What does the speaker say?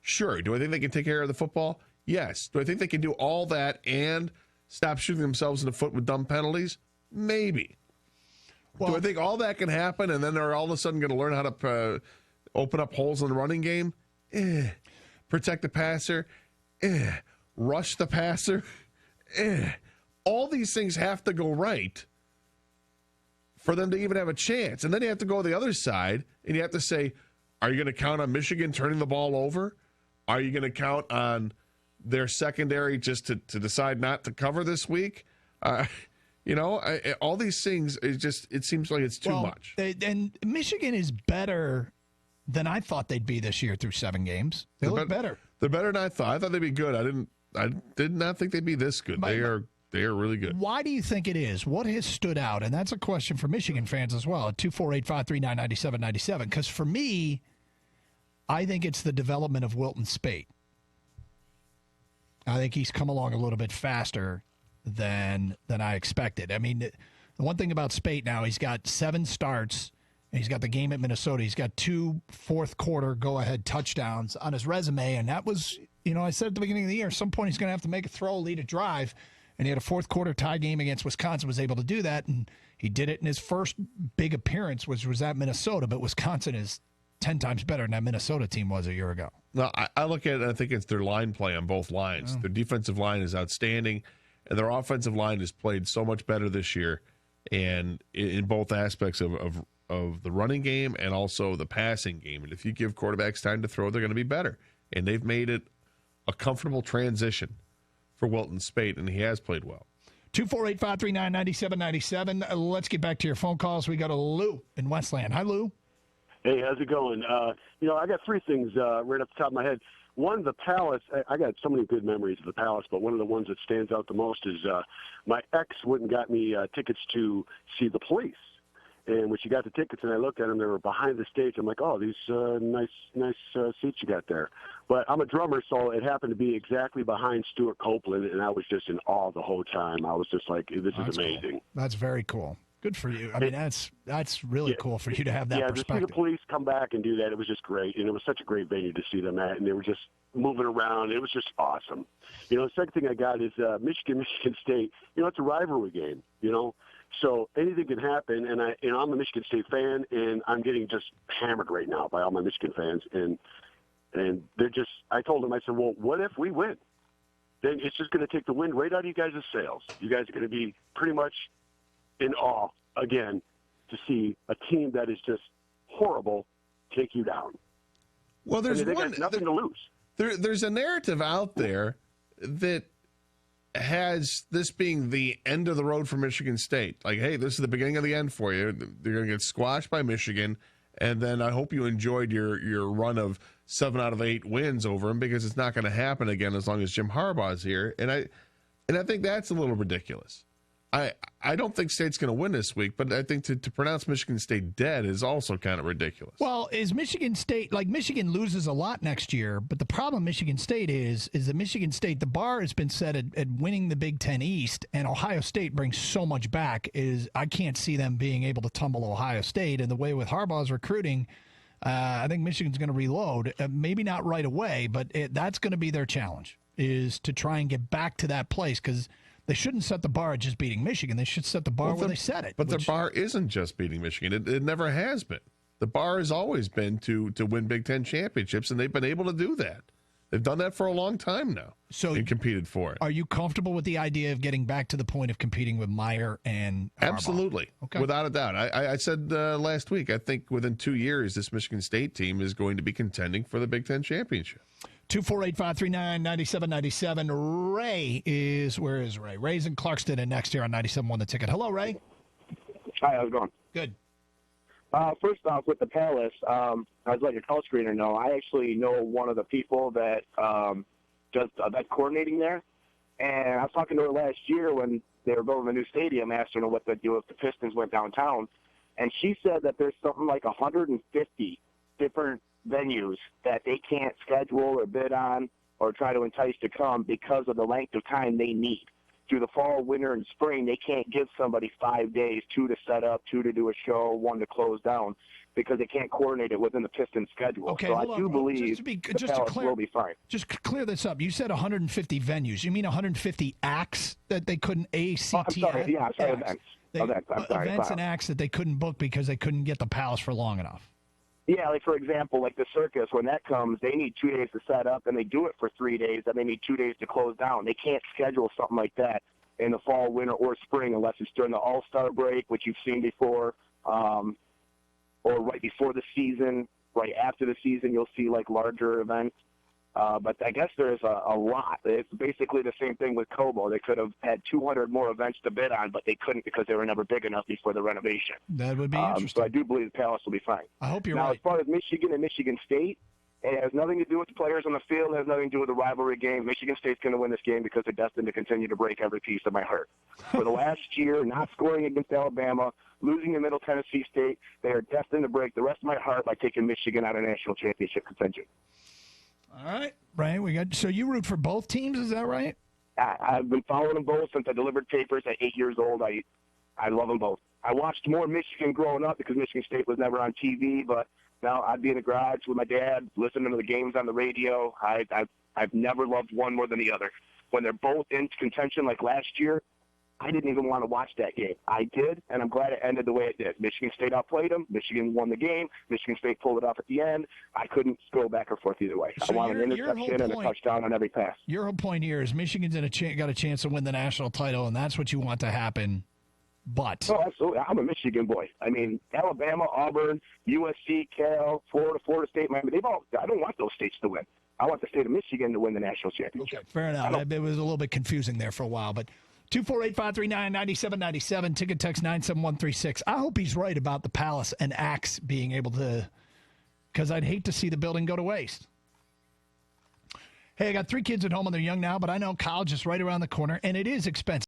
Sure. Do I think they can take care of the football? Yes. Do I think they can do all that and stop shooting themselves in the foot with dumb penalties? Maybe. Well, do I think all that can happen and then they're all of a sudden going to learn how to open up holes in the running game? Protect the passer? Rush the passer? All these things have to go right for them to even have a chance. And then you have to go to the other side and you have to say, are you going to count on Michigan turning the ball over? Are you going to count on their secondary just to decide not to cover this week? All these things, it seems like it's too much. And Michigan is better than I thought they'd be this year through 7 games. They look better. They're better than I thought. I thought they'd be good. I did not think they'd be this good. They are really good. Why do you think it is? What has stood out? And that's a question for Michigan fans as well at 248-539-9797. Because for me, I think it's the development of Wilton Speight. I think he's come along a little bit faster than I expected. I mean, the one thing about Speight now, he's got 7 starts, and he's got the game at Minnesota. He's got 2 fourth-quarter go-ahead touchdowns on his resume, and that was, I said at the beginning of the year, at some point he's going to have to make a throw, lead a drive, and he had a fourth-quarter tie game against Wisconsin, was able to do that, and he did it in his first big appearance, which was at Minnesota, but Wisconsin is 10 times better than that Minnesota team was a year ago. No, I look at it, and I think it's their line play on both lines. Their defensive line is outstanding, and their offensive line has played so much better this year, and in both aspects of the running game and also the passing game. And if you give quarterbacks time to throw, they're going to be better. And they've made it a comfortable transition for Wilton Speight, and he has played well. 248-539-9797. Let's get back to your phone calls. We go to Lou in Westland. Hi, Lou. Hey, how's it going? I got 3 things right off the top of my head. One, the Palace. I got so many good memories of the Palace, but one of the ones that stands out the most is my ex went and got me tickets to see the Police. And when she got the tickets and I looked at them, they were behind the stage. I'm like, oh, these nice seats you got there. But I'm a drummer, so it happened to be exactly behind Stuart Copeland, and I was just in awe the whole time. I was just like, this is amazing. Cool. That's very cool. Good for you. I mean, that's really cool for you to have that perspective. To see the Police come back and do that, it was just great. And it was such a great venue to see them at, and they were just moving around. It was just awesome. The second thing I got is Michigan State. It's a rivalry game, So anything can happen, and I'm a Michigan State fan, and I'm getting just hammered right now by all my Michigan fans, and they're just. I told them, I said, well, what if we win? Then it's just going to take the wind right out of you guys' sails. You guys are going to be pretty much in awe again to see a team that is just horrible take you down. Well, there's nothing to lose. There's a narrative out there that has this being the end of the road for Michigan State. Like, hey, this is the beginning of the end for you. They're going to get squashed by Michigan, and then I hope you enjoyed your run of 7 out of 8 wins over them, because it's not going to happen again as long as Jim Harbaugh's here. And I think that's a little ridiculous. I don't think State's going to win this week, but I think to pronounce Michigan State dead is also kind of ridiculous. Well, is Michigan State, Michigan loses a lot next year, but the problem Michigan State is that Michigan State, the bar has been set at winning the Big Ten East, and Ohio State brings so much back. I can't see them being able to tumble Ohio State. And the way with Harbaugh's recruiting, I think Michigan's going to reload. Maybe not right away, but that's going to be their challenge, is to try and get back to that place, because they shouldn't set the bar at just beating Michigan. They should set the bar where they set it. But the bar isn't just beating Michigan. It never has been. The bar has always been to win Big Ten championships, and they've been able to do that. They've done that for a long time now and competed for it. Are you comfortable with the idea of getting back to the point of competing with Meyer and Harbaugh? Absolutely. Okay. Without a doubt. I said last week, I think within 2 years, this Michigan State team is going to be contending for the Big Ten championship. 248-539-9797. Where is Ray? Ray's in Clarkston and next year on 97.1 The Ticket. Hello, Ray. Hi, how's it going? Good. First off, with the Palace, I was letting your call screener know, I actually know one of the people that does event coordinating there. And I was talking to her last year when they were building a new stadium, asked her what they'd do if the Pistons went downtown. And she said that there's something like 150 different venues that they can't schedule or bid on or try to entice to come because of the length of time they need. Through the fall, winter, and spring, they can't give somebody 5 days, 2 to set up, 2 to do a show, 1 to close down. because they can't coordinate it within the Pistons schedule. Okay, so I hold do on. believe the Palace will be fine. Just clear this up. You said 150 venues. You mean 150 acts that they couldn't I'm sorry. Yeah, I'm sorry. Events. I'm sorry. Events and acts that they couldn't book because they couldn't get the Palace for long enough. Yeah, like for example, like the circus, when that comes, they need 2 days to set up, and they do it for 3 days, and they need 2 days to close down. They can't schedule something like that in the fall, winter, or spring unless it's during the All-Star break, which you've seen before, or right before the season. Right after the season, you'll see like larger events. But I guess there's a lot. It's basically the same thing with Cobo. They could have had 200 more events to bid on, but they couldn't because they were never big enough before the renovation. That would be interesting. So I do believe the Palace will be fine. I hope you're now, right. As far as Michigan and Michigan State, it has nothing to do with the players on the field. It has nothing to do with the rivalry game. Michigan State's going to win this game because they're destined to continue to break every piece of my heart. For the last year, not scoring against Alabama, losing to Middle Tennessee State, they are destined to break the rest of my heart by taking Michigan out of national championship contention. All right, Brian. So you root for both teams, is that right? I've been following them both since I delivered papers at 8 years old. I love them both. I watched more Michigan growing up because Michigan State was never on TV, but now I'd be in the garage with my dad, listening to the games on the radio. I've never loved one more than the other. When they're both in contention like last year, I didn't even want to watch that game. I did, and I'm glad it ended the way it did. Michigan State outplayed them. Michigan won the game. Michigan State pulled it off at the end. I couldn't go back or forth either way. So I want an interception and a touchdown on every pass. Your whole point here is Michigan's got a chance to win the national title, and that's what you want to happen. But oh, absolutely. I'm a Michigan boy. I mean, Alabama, Auburn, USC, Cal, Florida State, Miami. I don't want those states to win. I want the state of Michigan to win the national championship. Okay, fair enough. It was a little bit confusing there for a while, but 248-539-9797, ticket text 97136. I hope he's right about the Palace and Axe being able to, because I'd hate to see the building go to waste. Hey, I got 3 kids at home and they're young now, but I know college is right around the corner, and it is expensive.